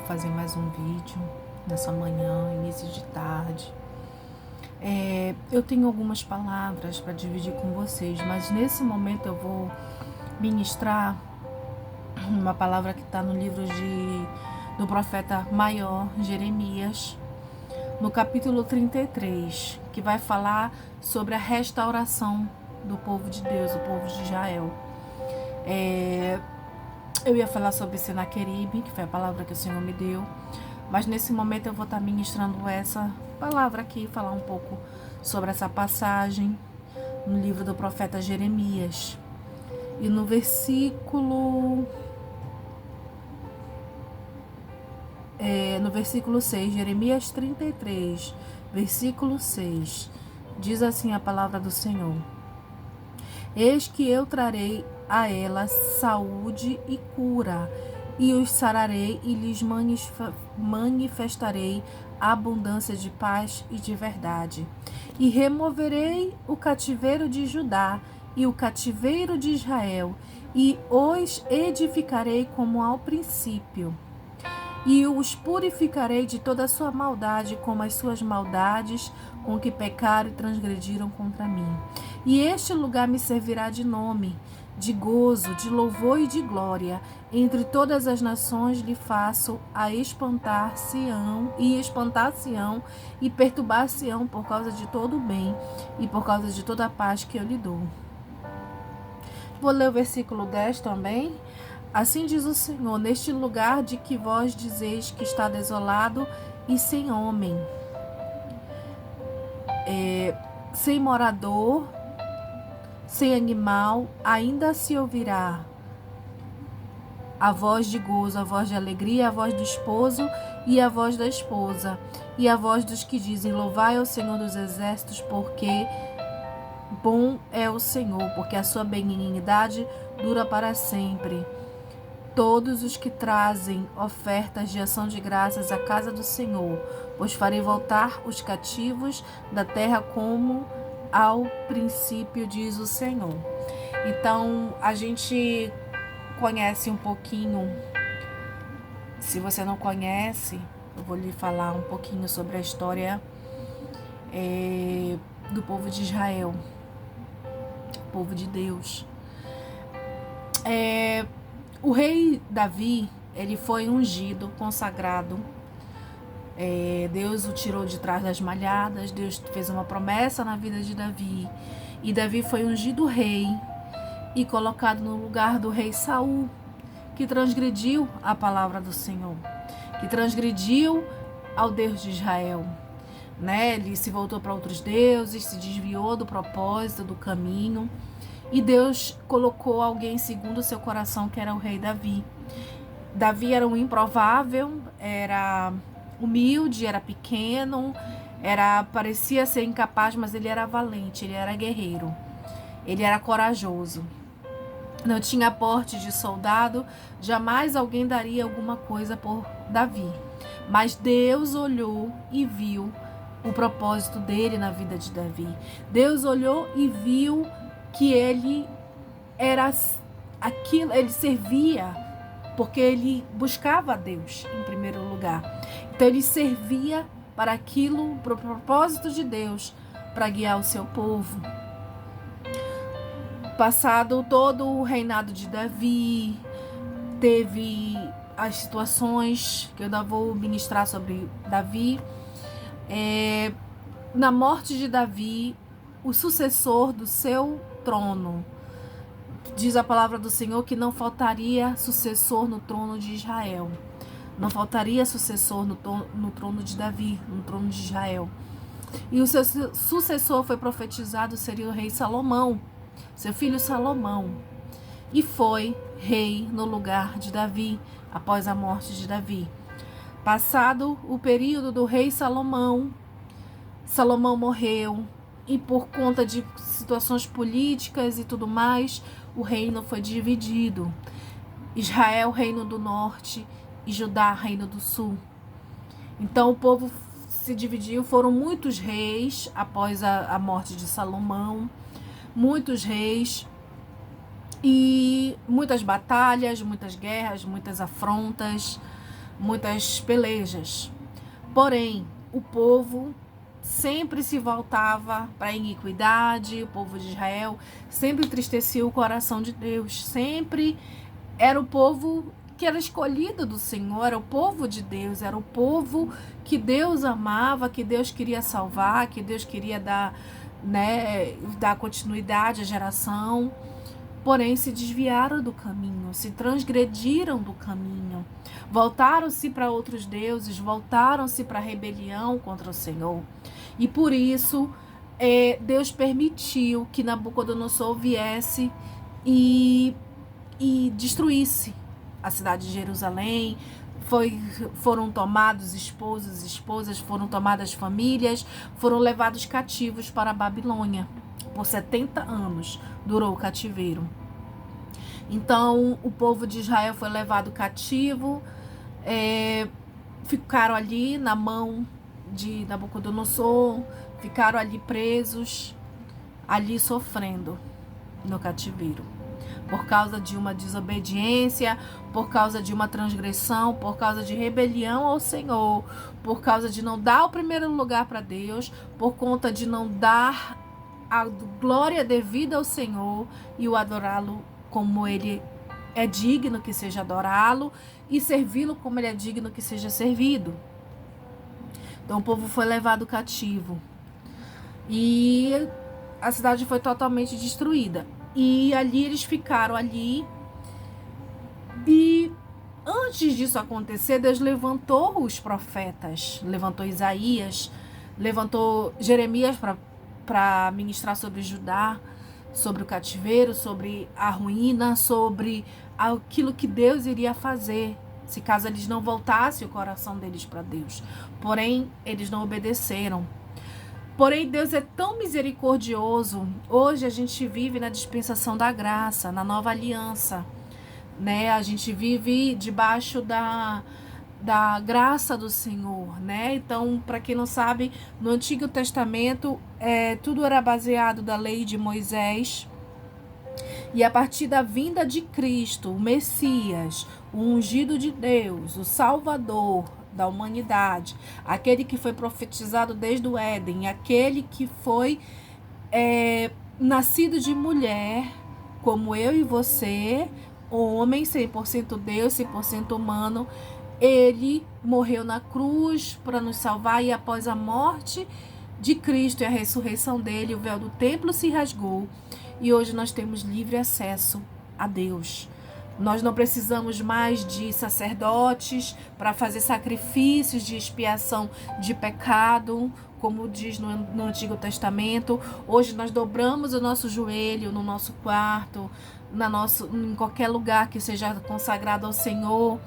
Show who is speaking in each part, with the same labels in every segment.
Speaker 1: fazer mais um vídeo nessa manhã, início de tarde. Eu tenho algumas palavras para dividir com vocês, mas nesse momento eu vou ministrar uma palavra que está no livro do profeta maior, Jeremias, no capítulo 33, que vai falar sobre a restauração do povo de Deus, o povo de Israel. Eu ia falar sobre Senaqueribe, que foi a palavra que o Senhor me deu, mas nesse momento eu vou estar ministrando essa palavra aqui, falar um pouco sobre essa passagem no livro do profeta Jeremias. E no versículo 6, Jeremias 33, versículo 6, diz assim a palavra do Senhor: Eis que eu trarei a ela saúde e cura, e os sararei e lhes manifestarei a abundância de paz e de verdade. E removerei o cativeiro de Judá e o cativeiro de Israel, e os edificarei como ao princípio. E os purificarei de toda a sua maldade, como as suas maldades, com que pecaram e transgrediram contra mim. E este lugar me servirá de nome, de gozo, de louvor e de glória. Entre todas as nações lhe faço a espantar Sião e perturbar Sião por causa de todo o bem e por causa de toda a paz que eu lhe dou. Vou ler o versículo 10 também. Assim diz o Senhor: neste lugar de que vós dizeis que está desolado e sem homem, sem morador, sem animal, ainda se ouvirá a voz de gozo, a voz de alegria, a voz do esposo e a voz da esposa, e a voz dos que dizem: louvai ao Senhor dos exércitos, porque bom é o Senhor, porque a sua benignidade dura para sempre. Todos os que trazem ofertas de ação de graças à casa do Senhor, pois farei voltar os cativos da terra como ao princípio, diz o Senhor. Então, a gente conhece um pouquinho. Se você não conhece, eu vou lhe falar um pouquinho sobre a história do povo de Israel, povo de Deus. O rei Davi, ele foi ungido, consagrado. Deus o tirou de trás das malhadas. Deus fez uma promessa na vida de Davi. E Davi foi ungido rei e colocado no lugar do rei Saul, que transgrediu a palavra do Senhor, que transgrediu ao Deus de Israel. Ele se voltou para outros deuses, se desviou do propósito, do caminho. E Deus colocou alguém segundo o seu coração, que era o rei Davi. Davi era um improvável, era humilde, era pequeno, parecia ser incapaz, mas ele era valente, ele era guerreiro, ele era corajoso. Não tinha porte de soldado, jamais alguém daria alguma coisa por Davi. Mas Deus olhou e viu o propósito dele na vida de Davi. Deus olhou e viu que ele era aquilo, ele servia porque ele buscava a Deus em primeiro lugar. Então ele servia para aquilo, para o propósito de Deus, para guiar o seu povo. Passado todo o reinado de Davi, teve as situações que eu ainda vou ministrar sobre Davi. Na morte de Davi, o sucessor do seu trono, diz a palavra do Senhor que não faltaria sucessor no trono de Israel. Não faltaria sucessor no trono de Davi, no trono de Israel. E o seu sucessor foi profetizado, seria o rei Salomão, seu filho Salomão. E foi rei no lugar de Davi, após a morte de Davi. Passado o período do rei Salomão, Salomão morreu. E por conta de situações políticas e tudo mais, o reino foi dividido. Israel, reino do norte, e Judá, reino do sul. Então o povo se dividiu, foram muitos reis após a morte de Salomão, muitos reis, e muitas batalhas, muitas guerras, muitas afrontas, muitas pelejas. Porém, o povo sempre se voltava para a iniquidade, o povo de Israel sempre entristecia o coração de Deus, sempre era o povo que era escolhido do Senhor, era o povo de Deus, era o povo que Deus amava, que Deus queria salvar, que Deus queria dar continuidade à geração. Porém, se desviaram do caminho, se transgrediram do caminho, voltaram-se para outros deuses, voltaram-se para a rebelião contra o Senhor. E por isso, Deus permitiu que Nabucodonosor viesse e destruísse a cidade de Jerusalém. Foram tomados esposos, esposas, foram tomadas famílias, foram levados cativos para a Babilônia. Por 70 anos durou o cativeiro. Então, o povo de Israel foi levado cativo, ficaram ali na mão de Nabucodonosor, ficaram ali presos, ali sofrendo no cativeiro. Por causa de uma desobediência, por causa de uma transgressão, por causa de rebelião ao Senhor, por causa de não dar o primeiro lugar para Deus, por conta de não dar a glória devida ao Senhor e o adorá-lo como ele é digno que seja adorá-lo e servi-lo como ele é digno que seja servido. Então o povo foi levado cativo e a cidade foi totalmente destruída. E ali eles ficaram ali. E antes disso acontecer, Deus levantou os profetas, levantou Isaías, levantou Jeremias para ministrar sobre Judá, sobre o cativeiro, sobre a ruína, sobre aquilo que Deus iria fazer, se caso eles não voltassem o coração deles para Deus. Porém, eles não obedeceram. Porém, Deus é tão misericordioso. Hoje a gente vive na dispensação da graça, na nova aliança, né? A gente vive debaixo da graça do Senhor, né? Então, para quem não sabe, no Antigo Testamento, tudo era baseado da lei de Moisés. E a partir da vinda de Cristo, o Messias, o ungido de Deus, o Salvador da humanidade, aquele que foi profetizado desde o Éden, aquele que foi nascido de mulher, como eu e você, homem 100% Deus, 100% humano, ele morreu na cruz para nos salvar, e após a morte de Cristo e a ressurreição dele, o véu do templo se rasgou e hoje nós temos livre acesso a Deus. Nós não precisamos mais de sacerdotes para fazer sacrifícios de expiação de pecado, como diz no Antigo Testamento. Hoje nós dobramos o nosso joelho no nosso quarto, em qualquer lugar que seja consagrado ao Senhor.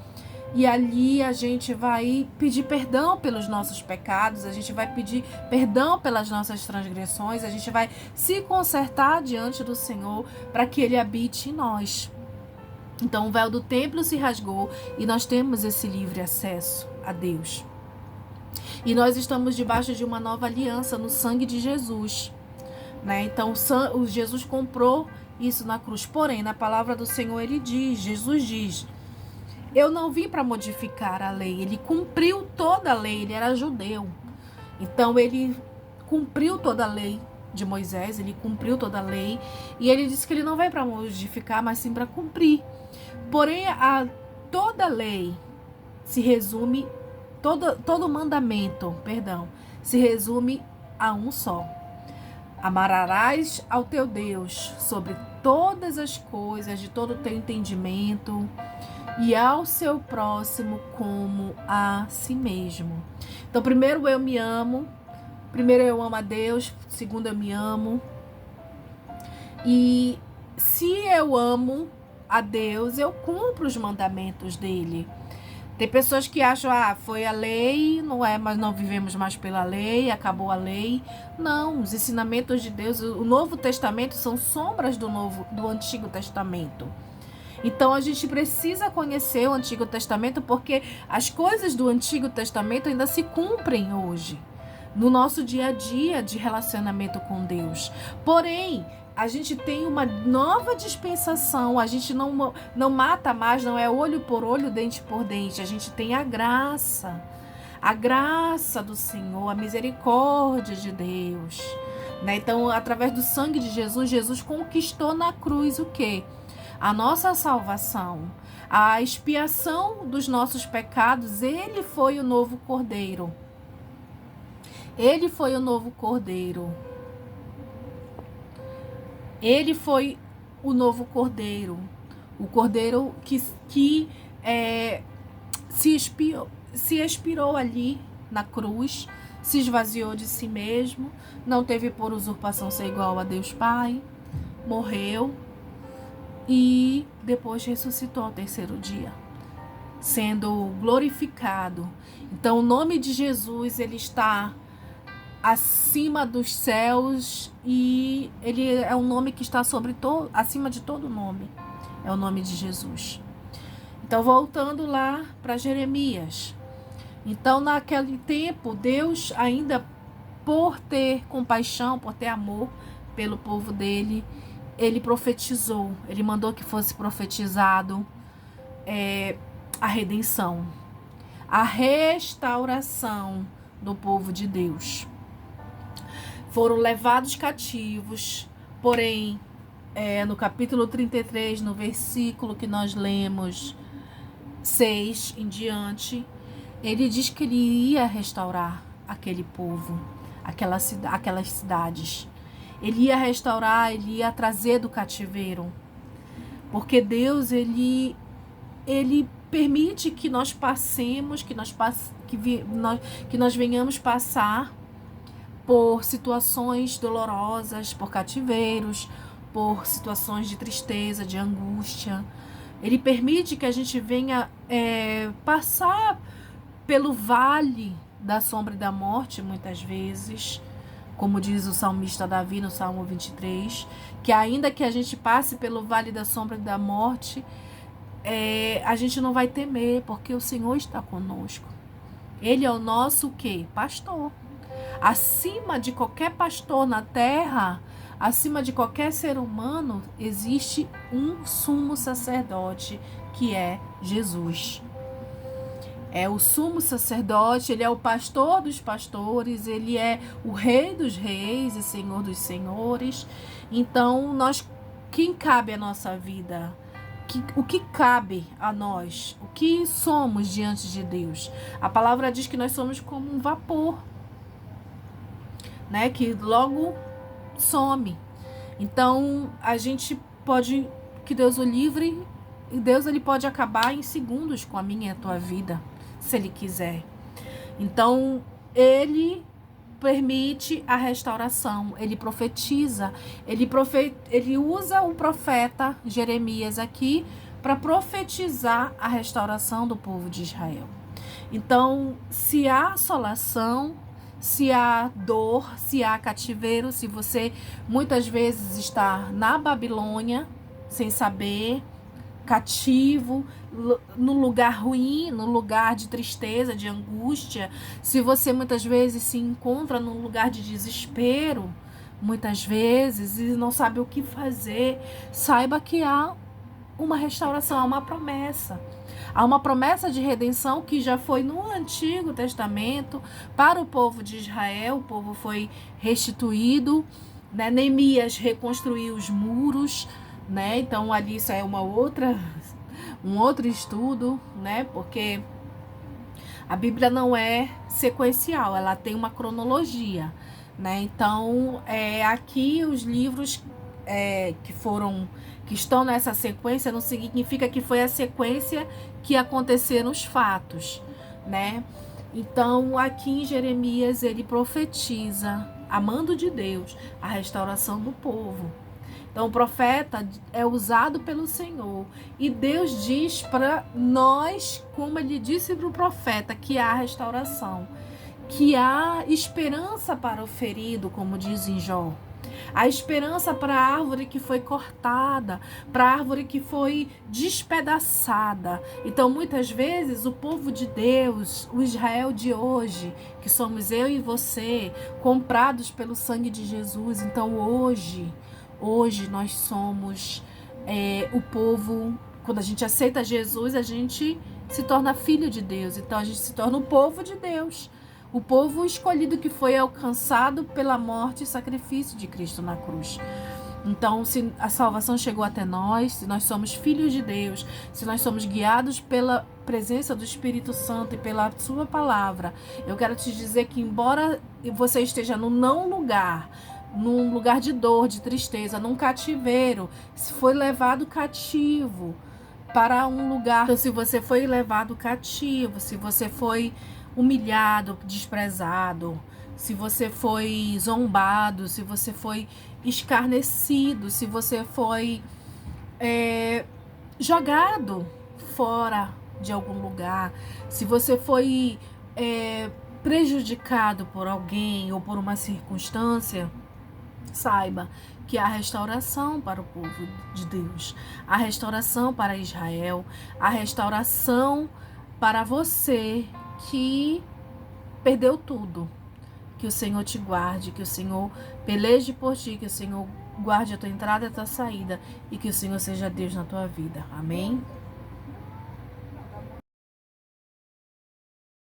Speaker 1: E ali a gente vai pedir perdão pelos nossos pecados, a gente vai pedir perdão pelas nossas transgressões, a gente vai se consertar diante do Senhor para que Ele habite em nós. Então o véu do templo se rasgou e nós temos esse livre acesso a Deus. E nós estamos debaixo de uma nova aliança no sangue de Jesus, né? Então Jesus comprou isso na cruz. Porém, na palavra do Senhor Jesus diz: eu não vim para modificar a lei. Ele cumpriu toda a lei, ele era judeu. Então ele cumpriu toda a lei de Moisés, ele cumpriu toda a lei. E ele disse que ele não veio para modificar, mas sim para cumprir. Porém, toda lei se resume, todo mandamento, se resume a um só. Amarás ao teu Deus sobre todas as coisas, de todo o teu entendimento, e ao seu próximo como a si mesmo. Então, primeiro eu me amo, primeiro eu amo a Deus, segundo eu me amo. E se eu amo a Deus, eu cumpro os mandamentos dele. Tem pessoas que acham, foi a lei, mas não vivemos mais pela lei, acabou a lei. Não, os ensinamentos de Deus, o Novo Testamento são sombras do Antigo Testamento. Então a gente precisa conhecer o Antigo Testamento, porque as coisas do Antigo Testamento ainda se cumprem hoje, no nosso dia a dia de relacionamento com Deus. Porém, a gente tem uma nova dispensação, a gente não mata mais, não é olho por olho, dente por dente, a gente tem a graça do Senhor, a misericórdia de Deus, né? Então, através do sangue de Jesus, Jesus conquistou na cruz o quê? A nossa salvação, a expiação dos nossos pecados. Ele foi o novo Cordeiro. Ele foi o novo Cordeiro. Ele foi o novo Cordeiro. O Cordeiro que se expirou ali na cruz, se esvaziou de si mesmo, não teve por usurpação ser igual a Deus Pai, morreu e depois ressuscitou ao terceiro dia, sendo glorificado. Então, o nome de Jesus, ele está acima dos céus e ele é um nome que está acima de todo nome. É o nome de Jesus. Então, voltando lá para Jeremias. Então, naquele tempo, Deus ainda, por ter compaixão, por ter amor pelo povo dele, ele profetizou. Ele mandou que fosse profetizado a redenção, a restauração do povo de Deus. Foram levados cativos, porém, no capítulo 33, no versículo que nós lemos, 6 em diante, ele diz que ele ia restaurar aquele povo, aquelas cidades. Ele ia restaurar, ele ia trazer do cativeiro. Porque Deus, ele permite que nós passemos, que nós venhamos passar por situações dolorosas, por cativeiros, por situações de tristeza, de angústia. Ele permite que a gente venha passar pelo vale da sombra e da morte, muitas vezes, como diz o salmista Davi no Salmo 23, que ainda que a gente passe pelo vale da sombra e da morte, a gente não vai temer, porque o Senhor está conosco. Ele é o nosso quê? Pastor. Acima de qualquer pastor na terra, acima de qualquer ser humano, existe um sumo sacerdote, que é Jesus. É o sumo sacerdote, ele é o pastor dos pastores, ele é o rei dos reis e senhor dos senhores. Então, quem cabe à nossa vida? O que cabe a nós? O que somos diante de Deus? A palavra diz que nós somos como um vapor, né? Que logo some. Então, a gente pode, que Deus o livre, e Deus, ele pode acabar em segundos com a minha e a tua vida, se ele quiser. Então, ele permite a restauração, ele profetiza, ele usa o profeta Jeremias aqui para profetizar a restauração do povo de Israel. Então, se há assolação, se há dor, se há cativeiro, se você muitas vezes está na Babilônia sem saber, cativo, no lugar ruim, no lugar de tristeza, de angústia, se você muitas vezes se encontra num lugar de desespero, muitas vezes, e não sabe o que fazer, saiba que há uma restauração, há uma promessa. Há uma promessa de redenção que já foi no Antigo Testamento para o povo de Israel. O povo foi restituído, né? Neemias reconstruiu os muros, né? Então ali isso é um outro estudo, né? Porque a Bíblia não é sequencial, ela tem uma cronologia, né? Então aqui os livros que estão nessa sequência não significa que foi a sequência que aconteceram os fatos, né? Então aqui em Jeremias ele profetiza, a mando de Deus, a restauração do povo. Então, o profeta é usado pelo Senhor. E Deus diz para nós, como ele disse para o profeta, que há restauração, que há esperança para o ferido, como diz em Jó. A esperança para a árvore que foi cortada, para a árvore que foi despedaçada. Então, muitas vezes, o povo de Deus, o Israel de hoje, que somos eu e você, comprados pelo sangue de Jesus. Então, hoje Hoje nós somos o povo. Quando a gente aceita Jesus, a gente se torna filho de Deus. Então a gente se torna o povo de Deus. O povo escolhido que foi alcançado pela morte e sacrifício de Cristo na cruz. Então, se a salvação chegou até nós, se nós somos filhos de Deus, se nós somos guiados pela presença do Espírito Santo e pela sua palavra, eu quero te dizer que, embora você esteja no não lugar, num lugar de dor, de tristeza, num cativeiro, se foi levado cativo para um lugar. Então, se você foi levado cativo, se você foi humilhado, desprezado, se você foi zombado, se você foi escarnecido, se você foi jogado fora de algum lugar, se você foi prejudicado por alguém ou por uma circunstância, saiba que há restauração para o povo de Deus, há restauração para Israel, há restauração para você que perdeu tudo. Que o Senhor te guarde, que o Senhor peleje por ti, que o Senhor guarde a tua entrada e a tua saída e que o Senhor seja Deus na tua vida. Amém?